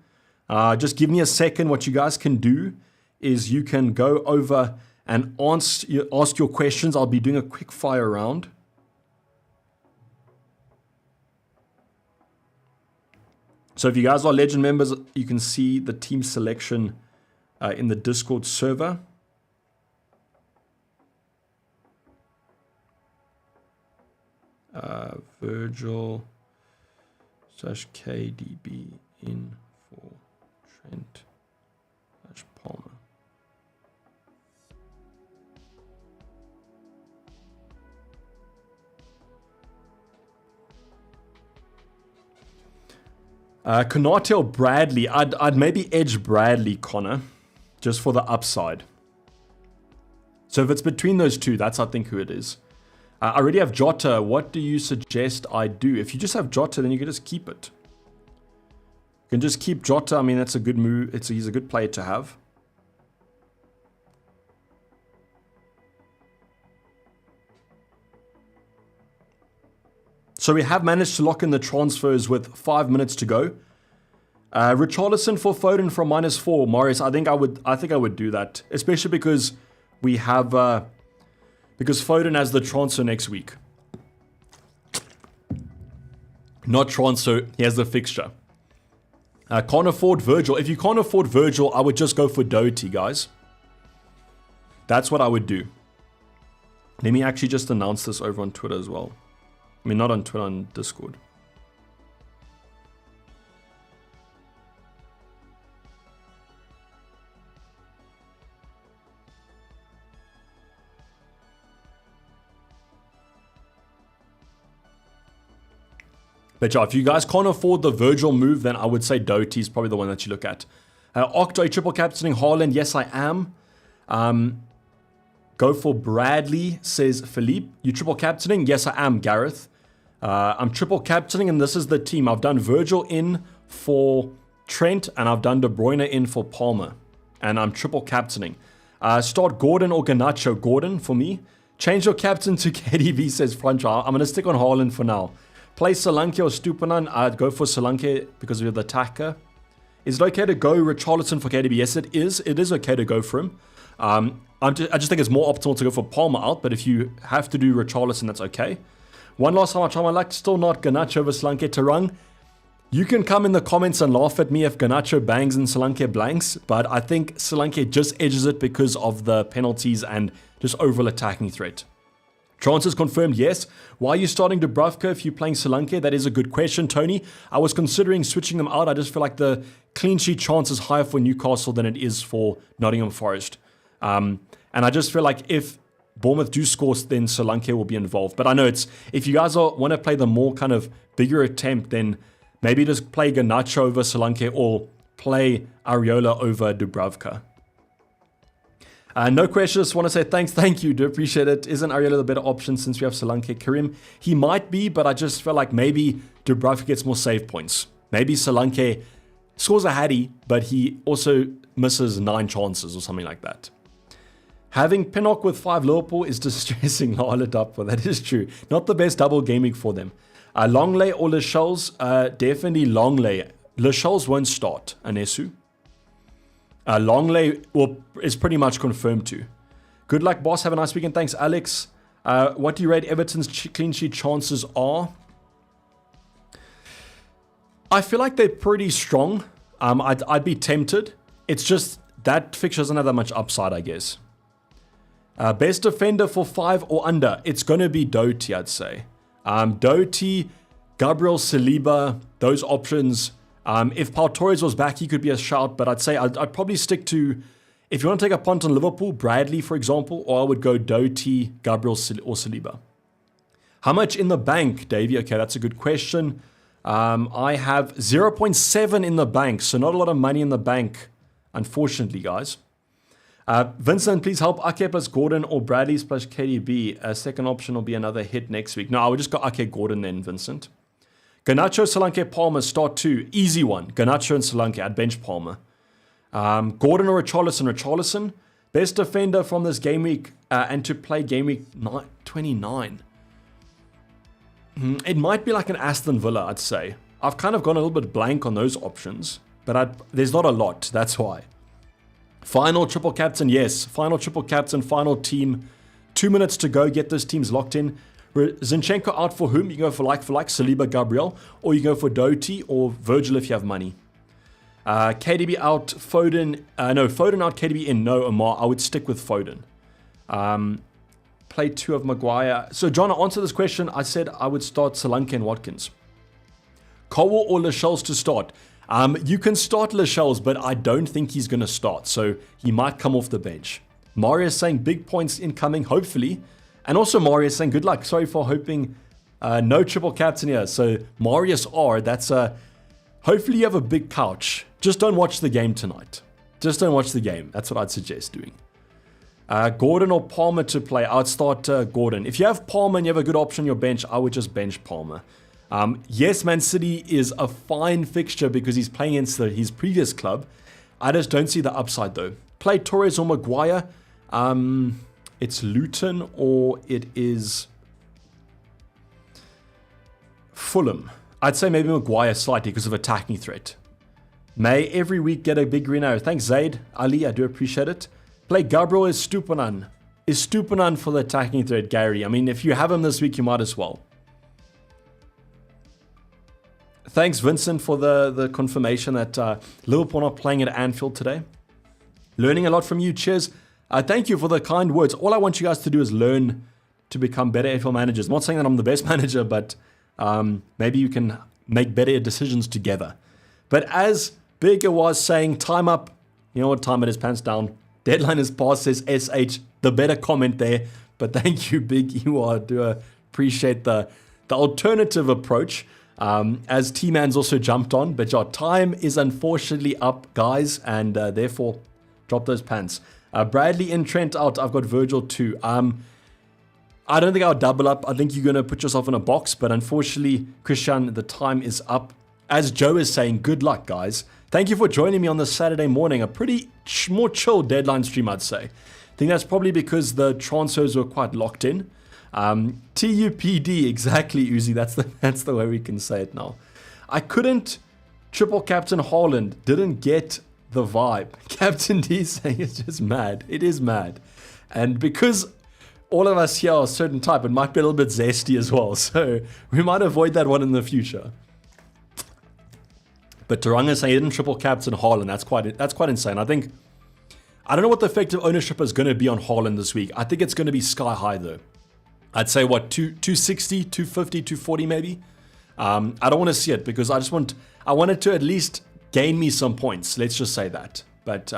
Just give me a second. What you guys can do is you can go over and ask your questions. I'll be doing a quick fire round. So if you guys are Legend members, you can see the team selection in the Discord server. Virgil / KDB in for Trent / Palmer. Konate or Bradley? I'd maybe edge Bradley, Connor, just for the upside. So if it's between those two, that's I think who it is. I already have Jota. What do you suggest I do? If you just have Jota, then you can just keep it. You can just keep Jota. I mean, that's a good move. He's a good player to have. So we have managed to lock in the transfers with 5 minutes to go. Richarlison for Foden from -4. Morris, I think I would do that, especially because we have because Foden has the transfer next week. Not transfer, he has the fixture. Can't afford Virgil. If you can't afford Virgil, I would just go for Doherty, guys. That's what I would do. Let me actually just announce this over on Twitter as well. I mean, not on Twitter, on Discord. But yeah, if you guys can't afford the Virgil move, then I would say Doherty is probably the one that you look at. Octo, triple captaining Haaland. Yes, I am. Go for Bradley, says Philippe. You triple captaining? Yes, I am, Gareth. I'm triple captaining, and this is the team. I've done Virgil in for Trent, and I've done De Bruyne in for Palmer. And I'm triple captaining. Start Gordon or Garnacho. Gordon for me. Change your captain to KDB, says Francha. I'm going to stick on Haaland for now. Play Solanke or Stupinan. I'd go for Solanke because of the attacker. Is it okay to go Richarlison for KDB? Yes, it is. It is okay to go for him. I just think it's more optimal to go for Palmer out, but if you have to do Richarlison, that's okay. One last time I try my luck, still not Garnacho over Solanke Tarang. You can come in the comments and laugh at me if Garnacho bangs and Solanke blanks, but I think Solanke just edges it because of the penalties and just overall attacking threat. Transfers confirmed, yes. Why are you starting Dubravka if you're playing Solanke? That is a good question, Tony. I was considering switching them out. I just feel like the clean sheet chance is higher for Newcastle than it is for Nottingham Forest. And I just feel like if Bournemouth do score, then Solanke will be involved. But I know if you guys want to play the more kind of bigger attempt, then maybe just play Garnacho over Solanke or play Areola over Dubravka. No question, just want to say thanks. Thank you, do appreciate it. Isn't Areola the better option since we have Solanke? Karim, he might be, but I just feel like maybe Dubravka gets more save points. Maybe Solanke scores a hattie, but he also misses 9 chances or something like that. Having Pinnock with 5 Liverpool is distressing. Well, that is true. Not the best double gaming for them. Longley or Lascelles? Definitely Longley. Lascelles won't start, Anesu. Longley is pretty much confirmed to. Good luck, boss. Have a nice weekend. Thanks, Alex. What do you rate Everton's clean sheet chances are? I feel like they're pretty strong. I'd be tempted. It's just that fixture doesn't have that much upside, I guess. Best defender for 5 or under. It's going to be Doty, I'd say. Doty, Gabriel Saliba, those options. If Pau Torres was back, he could be a shout, but I'd say I'd probably stick to, if you want to take a punt on Liverpool, Bradley, for example, or I would go Doty, Gabriel or Saliba. How much in the bank, Davey? Okay, that's a good question. I have 0.7 in the bank, so not a lot of money in the bank, unfortunately, guys. Vincent, please help Ake plus Gordon or Bradley plus KDB. Second option will be another hit next week. No, I would just go Ake Gordon then, Vincent. Garnacho, Solanke, Palmer, start 2. Easy one. Garnacho and Solanke. I'd bench Palmer. Gordon or Richarlison. Best defender from this game week and to play game week 29. It might be like an Aston Villa, I'd say. I've kind of gone a little bit blank on those options, but there's not a lot. That's why. Final triple captain, yes. Final triple captain, final team. 2 minutes to go. Get those teams locked in. Zinchenko out for whom? You go for like Saliba, Gabriel, or you go for Doty or Virgil if you have money. KDB out, Foden. No, Foden out, KDB in. No, Amar. I would stick with Foden. Play 2 of Maguire. So, John, to answer this question, I said I would start Solanke and Watkins. Cowell or Lascelles to start? You can start Lascelles, but I don't think he's going to start. So, he might come off the bench. Mario is saying big points incoming, hopefully. And also Marius saying good luck. Sorry for hoping no triple captain here. So Marius R, that's hopefully you have a big couch. Just don't watch the game tonight. Just don't watch the game. That's what I'd suggest doing. Gordon or Palmer to play. I'd start Gordon. If you have Palmer and you have a good option on your bench, I would just bench Palmer. Yes, Man City is a fine fixture because he's playing against his previous club. I just don't see the upside though. Play Torres or Maguire. It's Luton or it is Fulham. I'd say maybe Maguire slightly because of attacking threat. May every week get a big green arrow. Thanks, Zaid. Ali, I do appreciate it. Play Gabriel is Stupinan. Is Stupinan for the attacking threat, Gary? I mean, if you have him this week, you might as well. Thanks, Vincent, for the confirmation that Liverpool not playing at Anfield today. Learning a lot from you. Cheers. Thank you for the kind words. All I want you guys to do is learn to become better FPL managers. I'm not saying that I'm the best manager, but maybe you can make better decisions together. But as Bigger was saying, time up. You know what time it is, pants down. Deadline is past, says SH. The better comment there. But thank you, Big. You are. Do appreciate the alternative approach. As T-Man's also jumped on. But your time is unfortunately up, guys. And therefore, drop those pants. Bradley in, Trent out. I've got Virgil too. I don't think I'll double up. I think you're going to put yourself in a box. But unfortunately, Christian, the time is up. As Joe is saying, good luck, guys. Thank you for joining me on this Saturday morning. A pretty more chill deadline stream, I'd say. I think that's probably because the transfers were quite locked in. TUPD, exactly, Uzi. That's the way we can say it now. I couldn't triple captain Haaland. Didn't get the vibe. Captain D saying it's just mad. It is mad. And because all of us here are a certain type, it might be a little bit zesty as well. So we might avoid that one in the future. But Taranga saying he didn't triple captain Haaland. That's quite insane. I don't know what the effective ownership is going to be on Haaland this week. I think it's going to be sky high though. I'd say what, 260, 250, 240 maybe. I don't want to see it because I want it to at least gain me some points. Let's just say that. But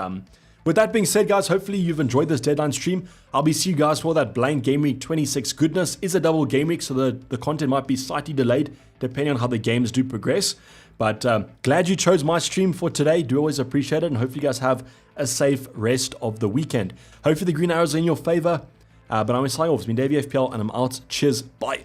with that being said, guys, hopefully you've enjoyed this deadline stream. I'll be seeing you guys for that blank game week 26 goodness. Is a double game week, so the content might be slightly delayed depending on how the games do progress. But glad you chose my stream for today. Do always appreciate it, and hopefully you guys have a safe rest of the weekend. Hopefully the green arrows are in your favor. But I'm signing off. It's been Davey FPL, and I'm out. Cheers. Bye.